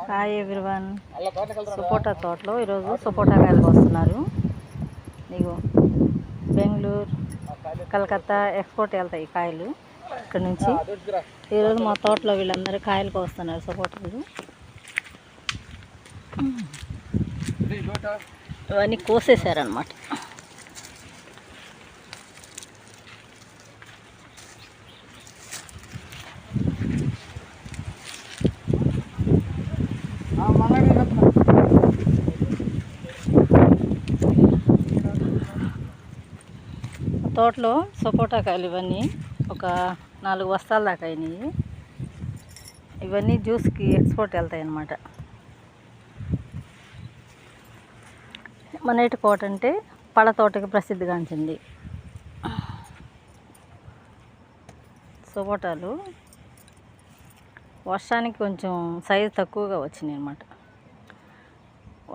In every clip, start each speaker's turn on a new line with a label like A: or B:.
A: Hi everyone. సపోటా తోటలో ఈరోజు సపోటా కాయలు కోస్తున్నారు. నీకు బెంగళూరు, కలకత్తా ఎక్స్పోర్ట్ వెళ్తాయి కాయలు ఇక్కడ నుంచి. ఈరోజు మా తోటలో వీళ్ళందరూ కాయలు కోస్తున్నారు సపోటాలు. ఇవన్నీ కోసేసారనమాట. తోటలో సపోటా కాయలు ఇవన్నీ ఒక 4 బస్తాల దాకా అయినాయి. ఇవన్నీ జ్యూస్కి ఎక్స్పోర్ట్ వెళ్తాయి అన్నమాట. మనేటి కోట అంటే పళ్ళ తోటకి ప్రసిద్ధిగాంచింది. సపోటాలు వర్షానికి కొంచెం సైజు తక్కువగా వచ్చినాయి అన్నమాట.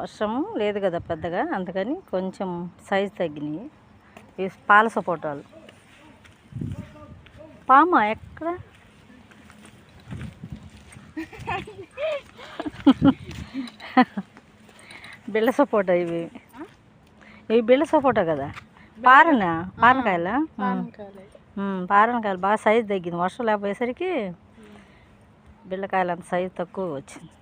A: వర్షము లేదు కదా పెద్దగా, అందుకని కొంచెం సైజు తగ్గినాయి. ఇవి పాల సపోటాలు. పామా ఎక్కడ బిళ్ళ సపోటా ఇవి బిళ్ళ సపోటా కదా. పారకాయలా? పారకాయలు బాగా సైజు తగ్గింది. వర్షం లేకపోయేసరికి బిళ్ళకాయలు అంత సైజు తక్కువ వచ్చింది.